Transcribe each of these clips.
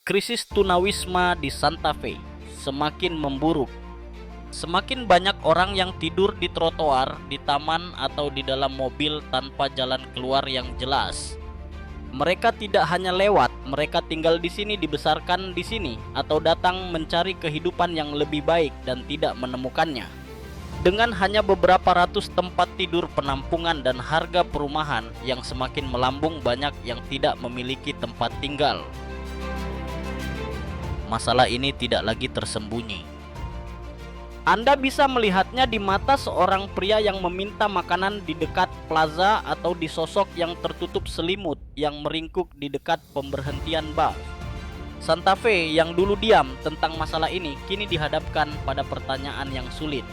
Krisis tunawisma di Santa Fe semakin memburuk. Semakin banyak orang yang tidur di trotoar, di taman, atau di dalam mobil tanpa jalan keluar yang jelas. Mereka tidak hanya lewat, mereka tinggal di sini, dibesarkan di sini, atau datang mencari kehidupan yang lebih baik dan tidak menemukannya. Dengan hanya beberapa ratus tempat tidur penampungan dan harga perumahan yang semakin melambung, banyak yang tidak memiliki tempat tinggal. Masalah ini tidak lagi tersembunyi. Anda bisa melihatnya di mata seorang pria yang meminta makanan di dekat plaza atau di sosok yang tertutup selimut yang meringkuk di dekat pemberhentian bus. Santa Fe yang dulu diam tentang masalah ini kini dihadapkan pada pertanyaan yang sulit.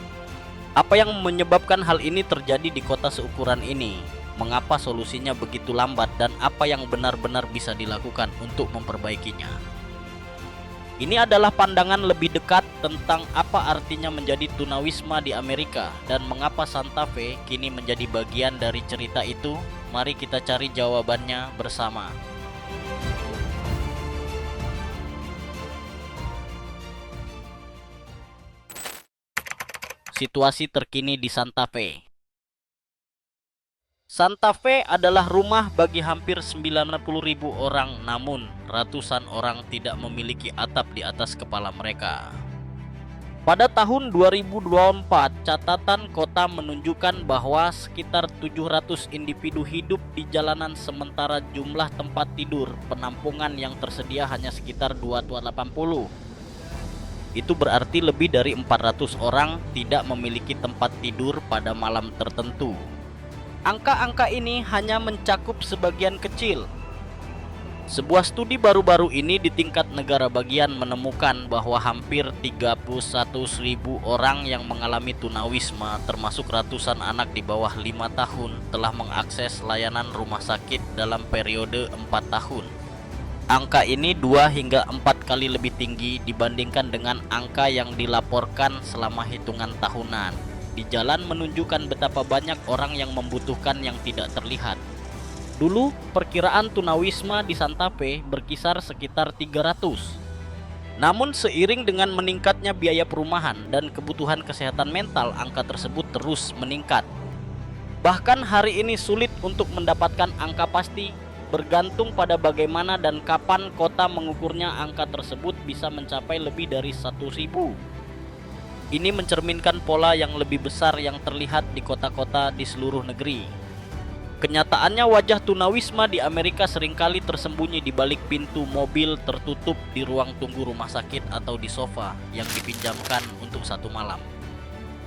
Apa yang menyebabkan hal ini terjadi di kota seukuran ini? Mengapa solusinya begitu lambat dan apa yang benar-benar bisa dilakukan untuk memperbaikinya? Ini adalah pandangan lebih dekat tentang apa artinya menjadi tunawisma di Amerika dan mengapa Santa Fe kini menjadi bagian dari cerita itu. Mari kita cari jawabannya bersama. Situasi terkini di Santa Fe. Santa Fe adalah rumah bagi hampir 90.000 orang, namun ratusan orang tidak memiliki atap di atas kepala mereka. Pada tahun 2024, catatan kota menunjukkan bahwa sekitar 700 individu hidup di jalanan sementara jumlah tempat tidur penampungan yang tersedia hanya sekitar 280. Itu berarti lebih dari 400 orang tidak memiliki tempat tidur pada malam tertentu. Angka-angka ini hanya mencakup sebagian kecil. Sebuah studi baru-baru ini di tingkat negara bagian menemukan bahwa hampir 31.000 orang yang mengalami tunawisma, termasuk ratusan anak di bawah 5 tahun, telah mengakses layanan rumah sakit dalam periode 4 tahun. Angka ini 2 hingga 4 kali lebih tinggi dibandingkan dengan angka yang dilaporkan selama hitungan tahunan. Di jalan menunjukkan betapa banyak orang yang membutuhkan yang tidak terlihat. Dulu, perkiraan tunawisma di Santa Fe berkisar sekitar 300. Namun seiring dengan meningkatnya biaya perumahan dan kebutuhan kesehatan mental, angka tersebut terus meningkat. Bahkan hari ini sulit untuk mendapatkan angka pasti, bergantung pada bagaimana dan kapan kota mengukurnya. Angka tersebut bisa mencapai lebih dari 1.000. Ini mencerminkan pola yang lebih besar yang terlihat di kota-kota di seluruh negeri. Kenyataannya, wajah tunawisma di Amerika seringkali tersembunyi di balik pintu mobil tertutup, di ruang tunggu rumah sakit, atau di sofa yang dipinjamkan untuk satu malam.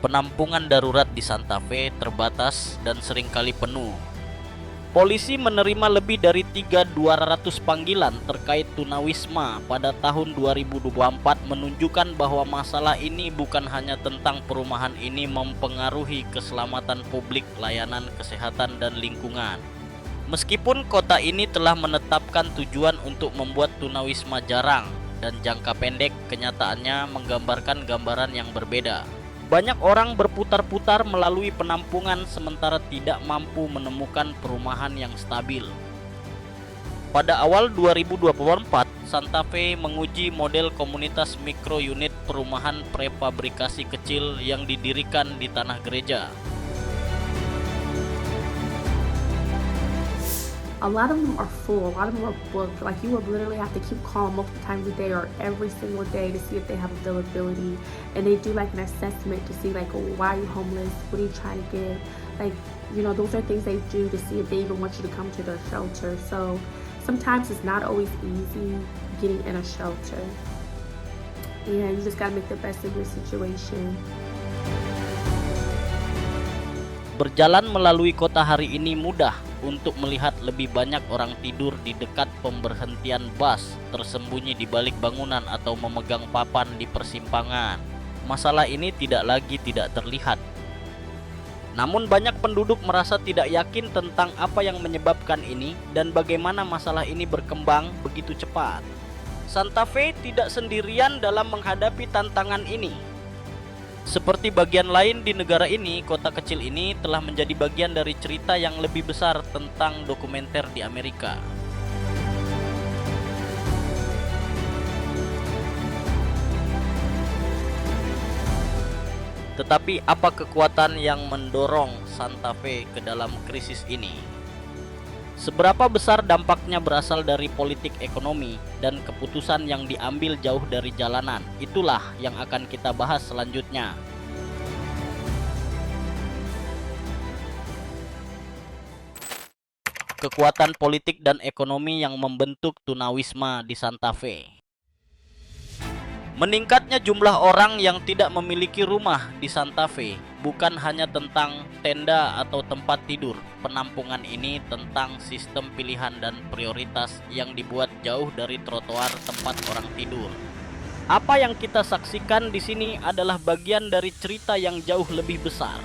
Penampungan darurat di Santa Fe terbatas dan seringkali penuh. Polisi menerima lebih dari 3.200 panggilan terkait tunawisma pada tahun 2024, menunjukkan bahwa masalah ini bukan hanya tentang perumahan ini mempengaruhi keselamatan publik, layanan kesehatan, dan lingkungan. Meskipun kota ini telah menetapkan tujuan untuk membuat tunawisma jarang dan jangka pendek, kenyataannya menggambarkan gambaran yang berbeda. Banyak orang berputar-putar melalui penampungan sementara tidak mampu menemukan perumahan yang stabil. Pada awal 2024, Santa Fe menguji model komunitas mikro-unit perumahan prefabrikasi kecil yang didirikan di tanah gereja. A lot of them are full, a lot of them are booked. Like, you will literally have to keep calling multiple times a day or every single day to see if they have availability. And they do like an assessment to see like, why are you homeless? What are you trying to get? Like, those are things they do to see if they even want you to come to their shelter. So sometimes it's not always easy getting in a shelter. Yeah, you just gotta make the best of your situation. Berjalan melalui kota hari ini mudah untuk melihat lebih banyak orang tidur di dekat pemberhentian bus, tersembunyi di balik bangunan, atau memegang papan di persimpangan. Masalah ini tidak lagi tidak terlihat. Namun banyak penduduk merasa tidak yakin tentang apa yang menyebabkan ini dan bagaimana masalah ini berkembang begitu cepat. Santa Fe tidak sendirian dalam menghadapi tantangan ini. Seperti bagian lain di negara ini, kota kecil ini telah menjadi bagian dari cerita yang lebih besar tentang dokumenter di Amerika. Tetapi apa kekuatan yang mendorong Santa Fe ke dalam krisis ini? Seberapa besar dampaknya berasal dari politik ekonomi dan keputusan yang diambil jauh dari jalanan? Itulah yang akan kita bahas selanjutnya. Kekuatan politik dan ekonomi yang membentuk tunawisma di Santa Fe. Meningkatnya jumlah orang yang tidak memiliki rumah di Santa Fe bukan hanya tentang tenda atau tempat tidur. Penampungan ini tentang sistem pilihan dan prioritas yang dibuat jauh dari trotoar tempat orang tidur. Apa yang kita saksikan di sini adalah bagian dari cerita yang jauh lebih besar.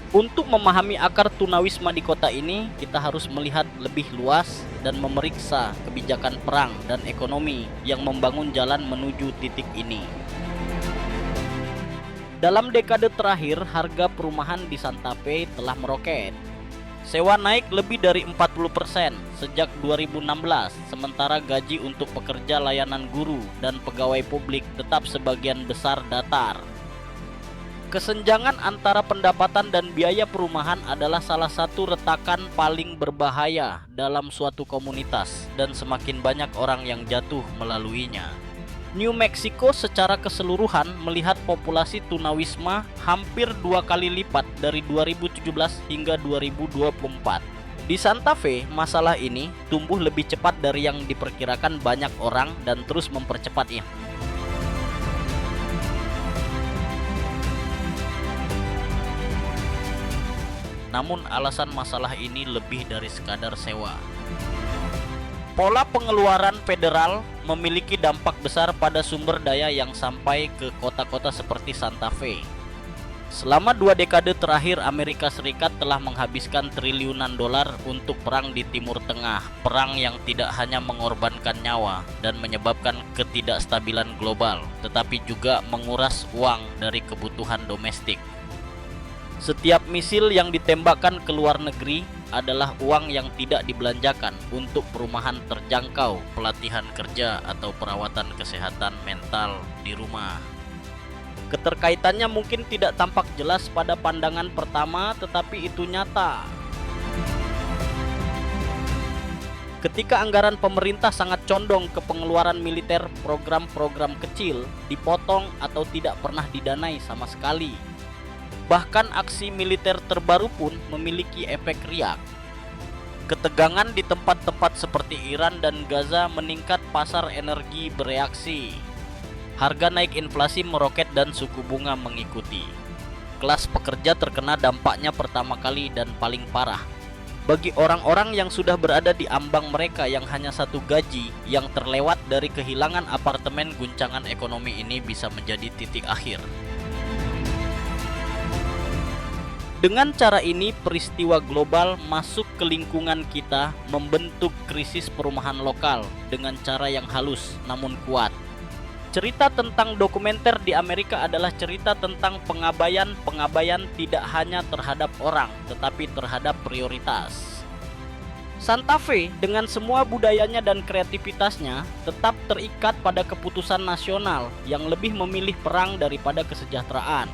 Untuk memahami akar tunawisma di kota ini, kita harus melihat lebih luas dan memeriksa kebijakan perang dan ekonomi yang membangun jalan menuju titik ini. Dalam dekade terakhir, harga perumahan di Santa Fe telah meroket. Sewa naik lebih dari 40% sejak 2016, sementara gaji untuk pekerja layanan guru dan pegawai publik tetap sebagian besar datar. Kesenjangan antara pendapatan dan biaya perumahan adalah salah satu retakan paling berbahaya dalam suatu komunitas, dan semakin banyak orang yang jatuh melaluinya. New Mexico secara keseluruhan melihat populasi tunawisma hampir 2 kali lipat dari 2017 hingga 2024. Di Santa Fe, masalah ini tumbuh lebih cepat dari yang diperkirakan banyak orang dan terus mempercepatnya. Namun alasan masalah ini lebih dari sekadar sewa. Pola pengeluaran federal memiliki dampak besar pada sumber daya yang sampai ke kota-kota seperti Santa Fe. Selama 2 dekade terakhir, Amerika Serikat telah menghabiskan triliunan dolar untuk perang di Timur Tengah. Perang yang tidak hanya mengorbankan nyawa dan menyebabkan ketidakstabilan global, tetapi juga menguras uang dari kebutuhan domestik. Setiap misil yang ditembakkan ke luar negeri adalah uang yang tidak dibelanjakan untuk perumahan terjangkau, pelatihan kerja, atau perawatan kesehatan mental di rumah. Keterkaitannya mungkin tidak tampak jelas pada pandangan pertama, tetapi itu nyata. Ketika anggaran pemerintah sangat condong ke pengeluaran militer, program-program kecil dipotong atau tidak pernah didanai sama sekali. Bahkan aksi militer terbaru pun memiliki efek riak. Ketegangan di tempat-tempat seperti Iran dan Gaza meningkat, pasar energi bereaksi. Harga naik, inflasi meroket, dan suku bunga mengikuti. Kelas pekerja terkena dampaknya pertama kali dan paling parah. Bagi orang-orang yang sudah berada di ambang mereka yang hanya satu gaji, yang terlewat dari kehilangan apartemen, guncangan ekonomi ini bisa menjadi titik akhir. Dengan cara ini, peristiwa global masuk ke lingkungan kita, membentuk krisis perumahan lokal dengan cara yang halus namun kuat. Cerita tentang dokumenter di Amerika adalah cerita tentang pengabaian tidak hanya terhadap orang, tetapi terhadap prioritas. Santa Fe dengan semua budayanya dan kreativitasnya tetap terikat pada keputusan nasional yang lebih memilih perang daripada kesejahteraan.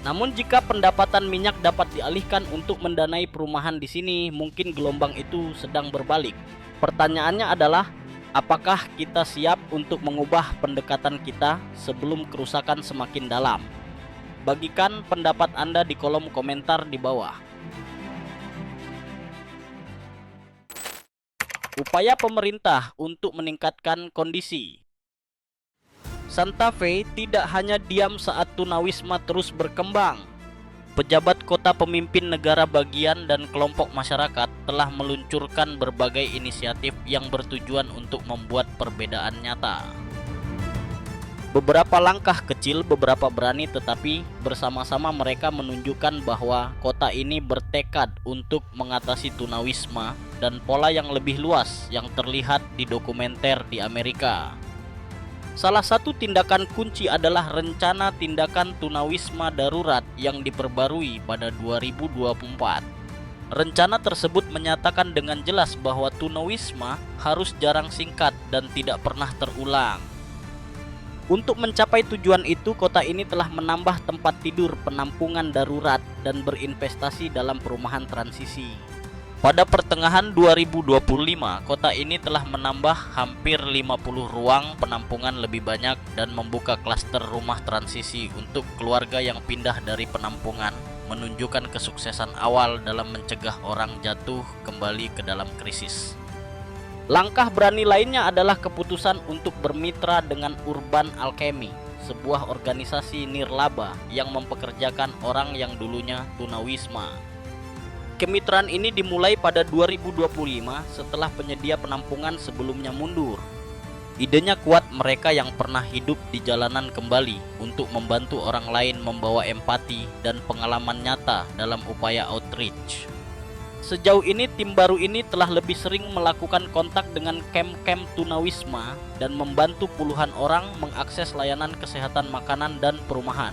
Namun jika pendapatan minyak dapat dialihkan untuk mendanai perumahan di sini, mungkin gelombang itu sedang berbalik. Pertanyaannya adalah, apakah kita siap untuk mengubah pendekatan kita sebelum kerusakan semakin dalam? Bagikan pendapat Anda di kolom komentar di bawah. Upaya pemerintah untuk meningkatkan kondisi. Santa Fe tidak hanya diam saat tunawisma terus berkembang. Pejabat kota, pemimpin negara bagian, dan kelompok masyarakat telah meluncurkan berbagai inisiatif yang bertujuan untuk membuat perbedaan nyata. Beberapa langkah kecil, beberapa berani, tetapi bersama-sama mereka menunjukkan bahwa kota ini bertekad untuk mengatasi tunawisma dan pola yang lebih luas yang terlihat di dokumenter di Amerika. Salah satu tindakan kunci adalah rencana tindakan tunawisma darurat yang diperbarui pada 2024. Rencana tersebut menyatakan dengan jelas bahwa tunawisma harus jarang singkat dan tidak pernah terulang. Untuk mencapai tujuan itu, kota ini telah menambah tempat tidur penampungan darurat dan berinvestasi dalam perumahan transisi. Pada pertengahan 2025, kota ini telah menambah hampir 50 ruang penampungan lebih banyak dan membuka klaster rumah transisi untuk keluarga yang pindah dari penampungan, menunjukkan kesuksesan awal dalam mencegah orang jatuh kembali ke dalam krisis. Langkah berani lainnya adalah keputusan untuk bermitra dengan Urban Alchemy, sebuah organisasi nirlaba yang mempekerjakan orang yang dulunya tunawisma. Kemitraan ini dimulai pada 2025 setelah penyedia penampungan sebelumnya mundur. Idenya kuat mereka yang pernah hidup di jalanan kembali untuk membantu orang lain membawa empati dan pengalaman nyata dalam upaya outreach. Sejauh ini tim baru ini telah lebih sering melakukan kontak dengan camp-camp tunawisma dan membantu puluhan orang mengakses layanan kesehatan makanan dan perumahan.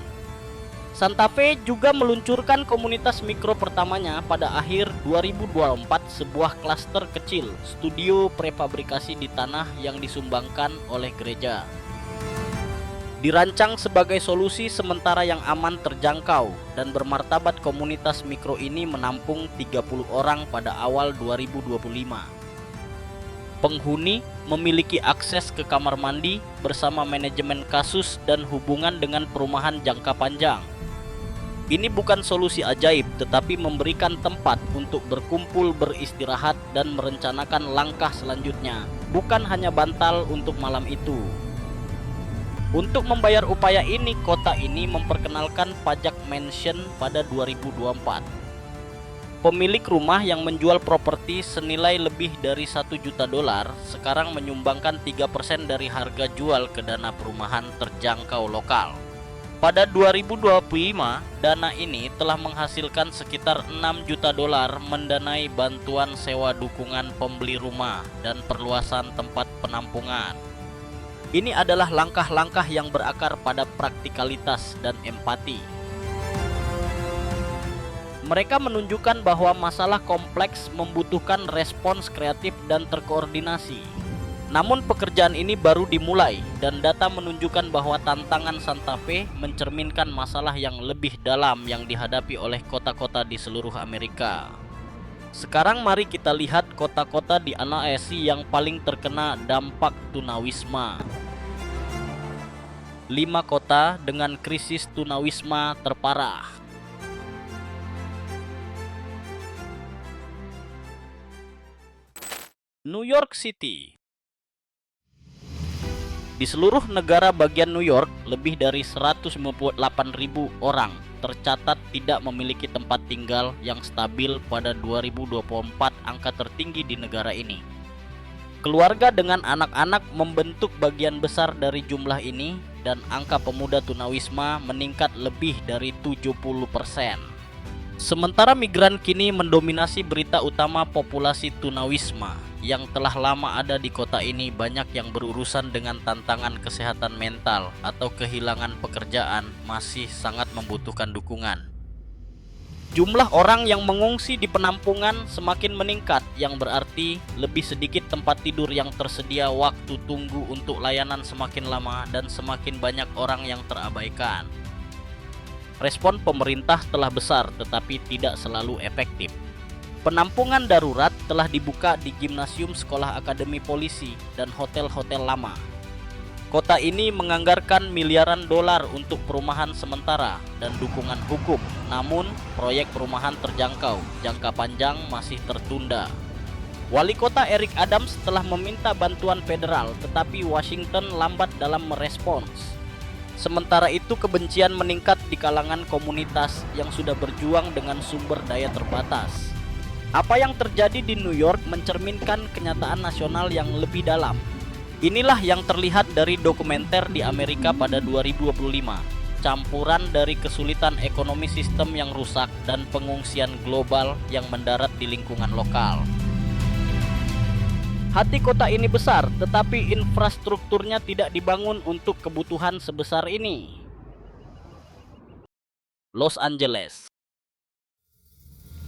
Santa Fe juga meluncurkan komunitas mikro pertamanya pada akhir 2024, sebuah klaster kecil studio prefabrikasi di tanah yang disumbangkan oleh gereja. Dirancang sebagai solusi sementara yang aman, terjangkau, dan bermartabat, komunitas mikro ini menampung 30 orang pada awal 2025. Penghuni memiliki akses ke kamar mandi bersama manajemen kasus dan hubungan dengan perumahan jangka panjang. Ini bukan solusi ajaib, tetapi memberikan tempat untuk berkumpul, beristirahat, dan merencanakan langkah selanjutnya, bukan hanya bantal untuk malam itu. Untuk membayar upaya ini, kota ini memperkenalkan pajak mansion pada 2024. Pemilik rumah yang menjual properti senilai lebih dari $1 juta sekarang menyumbangkan 3% dari harga jual ke dana perumahan terjangkau lokal. Pada 2025, dana ini telah menghasilkan sekitar $6 juta mendanai bantuan sewa dukungan pembeli rumah dan perluasan tempat penampungan. Ini adalah langkah-langkah yang berakar pada praktikalitas dan empati. Mereka menunjukkan bahwa masalah kompleks membutuhkan respons kreatif dan terkoordinasi. Namun pekerjaan ini baru dimulai dan data menunjukkan bahwa tantangan Santa Fe mencerminkan masalah yang lebih dalam yang dihadapi oleh kota-kota di seluruh Amerika. Sekarang mari kita lihat kota-kota di NASI yang paling terkena dampak tunawisma. 5 kota dengan krisis tunawisma terparah. New York City. Di seluruh negara bagian New York, lebih dari 198.000 orang tercatat tidak memiliki tempat tinggal yang stabil pada 2024, angka tertinggi di negara ini. Keluarga dengan anak-anak membentuk bagian besar dari jumlah ini, dan angka pemuda tunawisma meningkat lebih dari 70%. Sementara migran kini mendominasi berita utama populasi tunawisma yang telah lama ada di kota ini, banyak yang berurusan dengan tantangan kesehatan mental atau kehilangan pekerjaan masih sangat membutuhkan dukungan. Jumlah orang yang mengungsi di penampungan semakin meningkat, yang berarti lebih sedikit tempat tidur yang tersedia, waktu tunggu untuk layanan semakin lama, dan semakin banyak orang yang terabaikan. Respon pemerintah telah besar tetapi tidak selalu efektif. Penampungan darurat telah dibuka di gimnasium, sekolah, akademi polisi, dan hotel-hotel lama. Kota ini menganggarkan miliaran dolar untuk perumahan sementara dan dukungan hukum. Namun, proyek perumahan terjangkau jangka panjang masih tertunda. Wali kota Eric Adams telah meminta bantuan federal, tetapi Washington lambat dalam merespons. Sementara itu, kebencian meningkat di kalangan komunitas yang sudah berjuang dengan sumber daya terbatas. Apa yang terjadi di New York mencerminkan kenyataan nasional yang lebih dalam. Inilah yang terlihat dari dokumenter di Amerika pada 2025. Campuran dari kesulitan ekonomi sistem yang rusak dan pengungsian global yang mendarat di lingkungan lokal. Hati kota ini besar, tetapi infrastrukturnya tidak dibangun untuk kebutuhan sebesar ini. Los Angeles.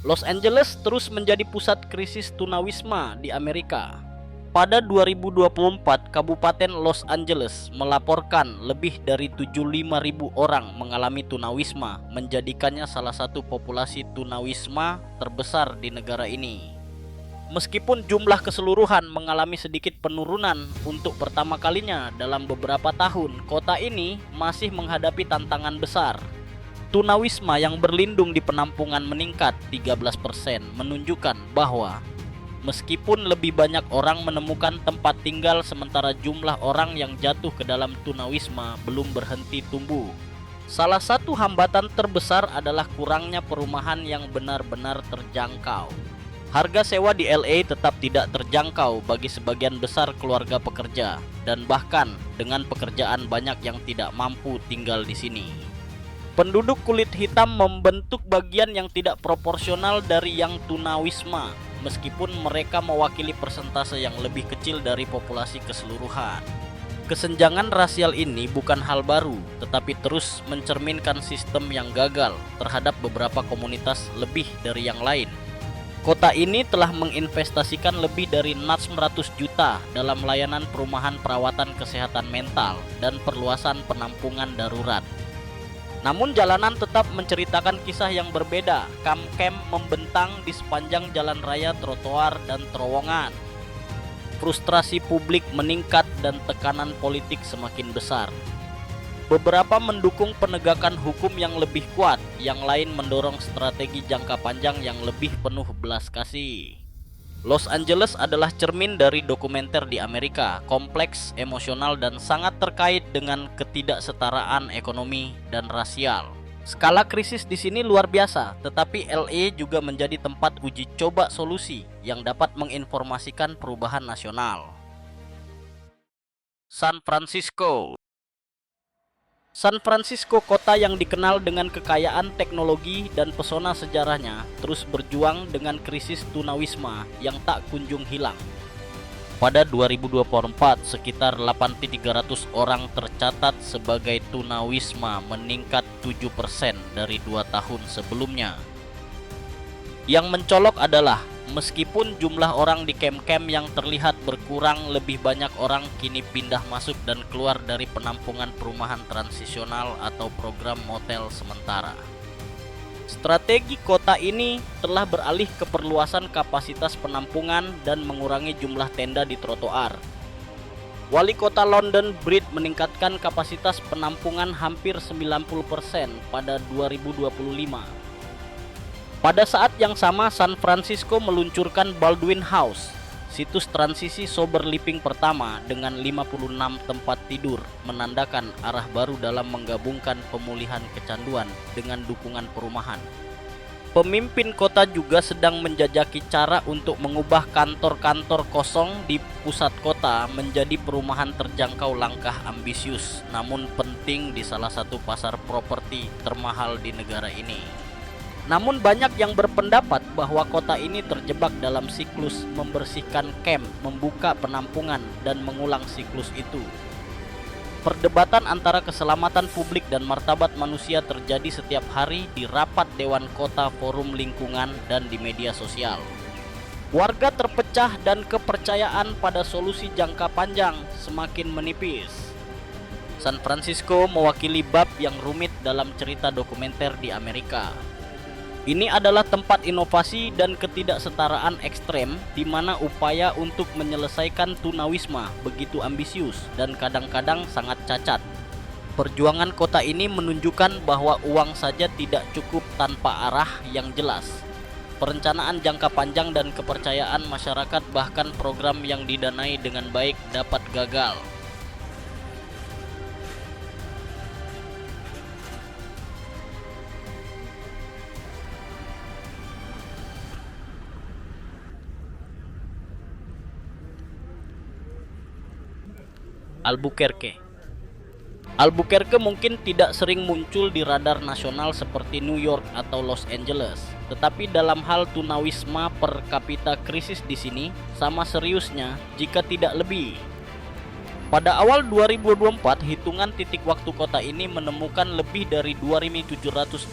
Los Angeles terus menjadi pusat krisis tunawisma di Amerika. Pada 2024, Kabupaten Los Angeles melaporkan lebih dari 75.000 orang mengalami tunawisma, menjadikannya salah satu populasi tunawisma terbesar di negara ini. Meskipun jumlah keseluruhan mengalami sedikit penurunan untuk pertama kalinya dalam beberapa tahun, kota ini masih menghadapi tantangan besar. Tunawisma yang berlindung di penampungan meningkat 13%, menunjukkan bahwa meskipun lebih banyak orang menemukan tempat tinggal, sementara jumlah orang yang jatuh ke dalam tunawisma belum berhenti tumbuh. Salah satu hambatan terbesar adalah kurangnya perumahan yang benar-benar terjangkau. Harga sewa di LA tetap tidak terjangkau bagi sebagian besar keluarga pekerja, dan bahkan dengan pekerjaan banyak yang tidak mampu tinggal di sini. Penduduk kulit hitam membentuk bagian yang tidak proporsional dari yang tunawisma, meskipun mereka mewakili persentase yang lebih kecil dari populasi keseluruhan. Kesenjangan rasial ini bukan hal baru, tetapi terus mencerminkan sistem yang gagal terhadap beberapa komunitas lebih dari yang lain. Kota ini telah menginvestasikan lebih dari 600 juta dalam layanan perumahan perawatan kesehatan mental dan perluasan penampungan darurat. Namun jalanan tetap menceritakan kisah yang berbeda. Kamp-kamp membentang di sepanjang jalan raya, trotoar, dan terowongan. Frustrasi publik meningkat dan tekanan politik semakin besar. Beberapa mendukung penegakan hukum yang lebih kuat, yang lain mendorong strategi jangka panjang yang lebih penuh belas kasih. Los Angeles adalah cermin dari dokumenter di Amerika, kompleks, emosional, dan sangat terkait dengan ketidaksetaraan ekonomi dan rasial. Skala krisis di sini luar biasa, tetapi LA juga menjadi tempat uji coba solusi yang dapat menginformasikan perubahan nasional. San Francisco. San Francisco, kota yang dikenal dengan kekayaan teknologi dan pesona sejarahnya, terus berjuang dengan krisis tunawisma yang tak kunjung hilang. Pada 2024, sekitar 8.300 orang tercatat sebagai tunawisma, meningkat 7% dari 2 tahun sebelumnya. Yang mencolok adalah meskipun jumlah orang di kamp-kamp yang terlihat berkurang, lebih banyak orang kini pindah masuk dan keluar dari penampungan perumahan transisional atau program motel sementara. Strategi kota ini telah beralih ke perluasan kapasitas penampungan dan mengurangi jumlah tenda di trotoar. Wali kota London, Britt, meningkatkan kapasitas penampungan hampir 90% pada 2025. Pada saat yang sama, San Francisco meluncurkan Baldwin House, situs transisi sober living pertama dengan 56 tempat tidur, menandakan arah baru dalam menggabungkan pemulihan kecanduan dengan dukungan perumahan. Pemimpin kota juga sedang menjajaki cara untuk mengubah kantor-kantor kosong di pusat kota menjadi perumahan terjangkau, langkah ambisius namun penting di salah satu pasar properti termahal di negara ini. Namun banyak yang berpendapat bahwa kota ini terjebak dalam siklus membersihkan kamp, membuka penampungan, dan mengulang siklus itu. Perdebatan antara keselamatan publik dan martabat manusia terjadi setiap hari di rapat Dewan Kota, forum lingkungan, dan di media sosial. Warga terpecah dan kepercayaan pada solusi jangka panjang semakin menipis. San Francisco mewakili bab yang rumit dalam cerita dokumenter di Amerika. Ini adalah tempat inovasi dan ketidaksetaraan ekstrem, di mana upaya untuk menyelesaikan tunawisma begitu ambisius dan kadang-kadang sangat cacat. Perjuangan kota ini menunjukkan bahwa uang saja tidak cukup tanpa arah yang jelas. Perencanaan jangka panjang dan kepercayaan masyarakat, bahkan program yang didanai dengan baik, dapat gagal. Albuquerque mungkin tidak sering muncul di radar nasional seperti New York atau Los Angeles, tetapi dalam hal tunawisma per kapita, krisis di sini sama seriusnya jika tidak lebih. Pada awal 2024, hitungan titik waktu kota ini menemukan lebih dari 2.700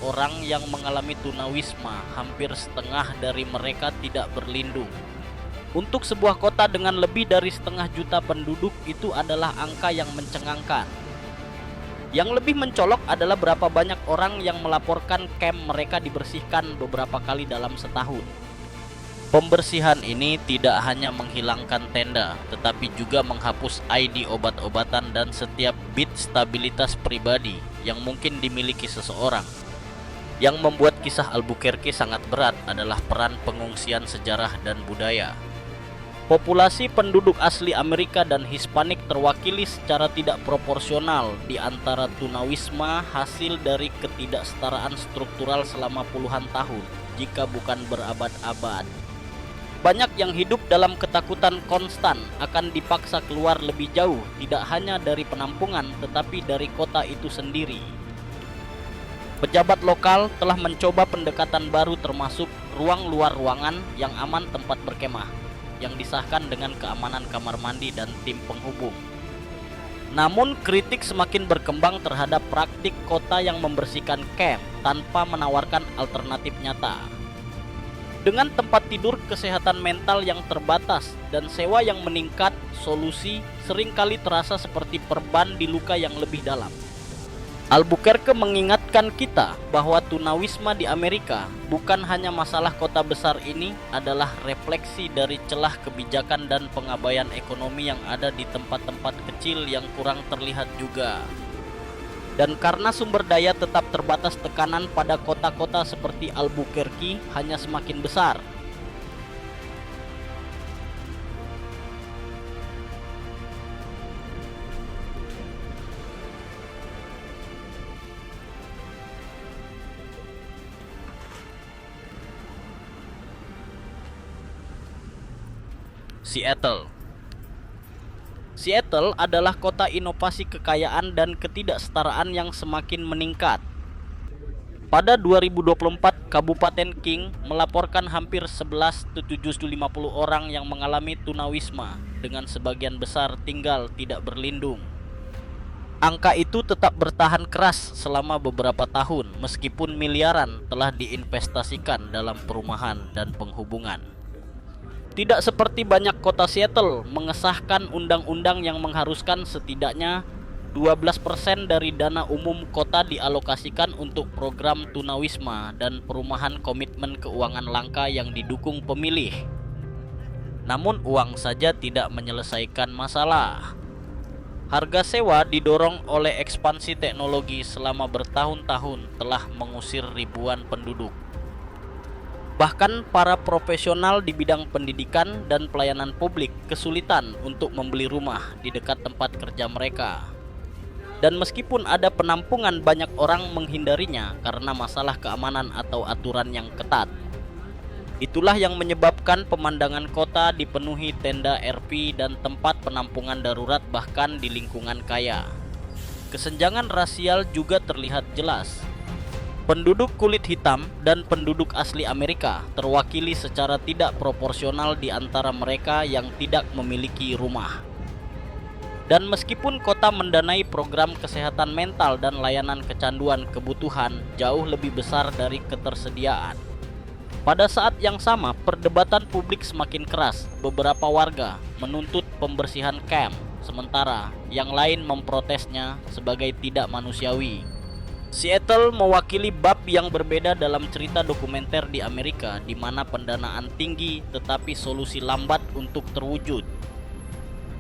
orang yang mengalami tunawisma, hampir setengah dari mereka tidak berlindung. Untuk sebuah kota dengan lebih dari 1,5 juta penduduk, itu adalah angka yang mencengangkan. Yang lebih mencolok adalah berapa banyak orang yang melaporkan camp mereka dibersihkan beberapa kali dalam setahun. Pembersihan ini tidak hanya menghilangkan tenda, tetapi juga menghapus ID obat-obatan dan setiap bit stabilitas pribadi yang mungkin dimiliki seseorang. Yang membuat kisah Albuquerque sangat berat adalah peran pengungsian sejarah dan budaya. Populasi penduduk asli Amerika dan Hispanik terwakili secara tidak proporsional di antara tunawisma hasil dari ketidaksetaraan struktural selama puluhan tahun, jika bukan berabad-abad. Banyak yang hidup dalam ketakutan konstan akan dipaksa keluar lebih jauh, tidak hanya dari penampungan tetapi dari kota itu sendiri. Pejabat lokal telah mencoba pendekatan baru termasuk ruang luar ruangan yang aman tempat berkemah, yang disahkan dengan keamanan kamar mandi dan tim penghubung. Namun kritik semakin berkembang terhadap praktik kota yang membersihkan camp tanpa menawarkan alternatif nyata. Dengan tempat tidur, kesehatan mental yang terbatas, dan sewa yang meningkat, solusi seringkali terasa seperti perban di luka yang lebih dalam. Albuquerque mengingatkan kita bahwa tunawisma di Amerika bukan hanya masalah kota besar ini, adalah refleksi dari celah kebijakan dan pengabaian ekonomi yang ada di tempat-tempat kecil yang kurang terlihat juga. Dan karena sumber daya tetap terbatas, tekanan pada kota-kota seperti Albuquerque hanya semakin besar. Seattle adalah kota inovasi, kekayaan, dan ketidaksetaraan yang semakin meningkat. Pada 2024, Kabupaten King melaporkan hampir 11.750 orang yang mengalami tunawisma, dengan sebagian besar tinggal tidak berlindung. Angka itu tetap bertahan keras selama beberapa tahun, meskipun miliaran telah diinvestasikan dalam perumahan dan penghubungan. Tidak seperti banyak kota, Seattle mengesahkan undang-undang yang mengharuskan setidaknya 12% dari dana umum kota dialokasikan untuk program tunawisma dan perumahan komitmen keuangan langka yang didukung pemilih. Namun uang saja tidak menyelesaikan masalah. Harga sewa didorong oleh ekspansi teknologi selama bertahun-tahun telah mengusir ribuan penduduk. Bahkan para profesional di bidang pendidikan dan pelayanan publik kesulitan untuk membeli rumah di dekat tempat kerja mereka. Dan meskipun ada penampungan, banyak orang menghindarinya karena masalah keamanan atau aturan yang ketat. Itulah yang menyebabkan pemandangan kota dipenuhi tenda RV dan tempat penampungan darurat bahkan di lingkungan kaya. Kesenjangan rasial juga terlihat jelas. Penduduk kulit hitam dan penduduk asli Amerika terwakili secara tidak proporsional di antara mereka yang tidak memiliki rumah. Dan meskipun kota mendanai program kesehatan mental dan layanan kecanduan, kebutuhan jauh lebih besar dari ketersediaan. Pada saat yang sama, perdebatan publik semakin keras. Beberapa warga menuntut pembersihan camp, sementara yang lain memprotesnya sebagai tidak manusiawi. Seattle mewakili bab yang berbeda dalam cerita dokumenter di Amerika, di mana pendanaan tinggi tetapi solusi lambat untuk terwujud.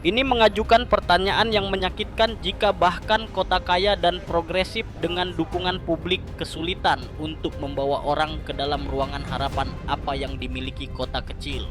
Ini mengajukan pertanyaan yang menyakitkan jika bahkan kota kaya dan progresif dengan dukungan publik kesulitan untuk membawa orang ke dalam ruangan harapan apa yang dimiliki kota kecil.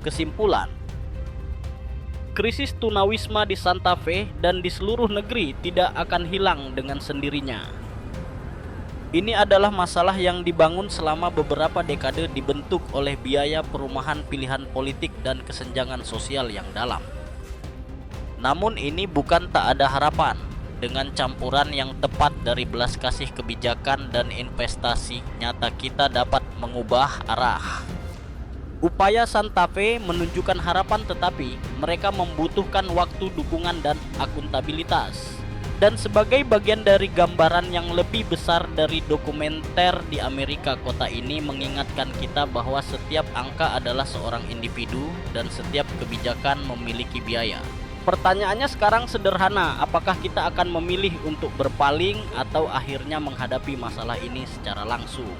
Kesimpulan, krisis tunawisma di Santa Fe dan di seluruh negeri tidak akan hilang dengan sendirinya. Ini adalah masalah yang dibangun selama beberapa dekade dibentuk oleh biaya perumahan pilihan politik dan kesenjangan sosial yang dalam. Namun ini bukan tak ada harapan. Dengan campuran yang tepat dari belas kasih kebijakan dan investasi, nyata kita dapat mengubah arah. Upaya Santa Fe menunjukkan harapan, tetapi mereka membutuhkan waktu, dukungan, dan akuntabilitas. Dan sebagai bagian dari gambaran yang lebih besar dari dokumenter di Amerika, kota ini mengingatkan kita bahwa setiap angka adalah seorang individu dan setiap kebijakan memiliki biaya. Pertanyaannya sekarang sederhana, apakah kita akan memilih untuk berpaling atau akhirnya menghadapi masalah ini secara langsung?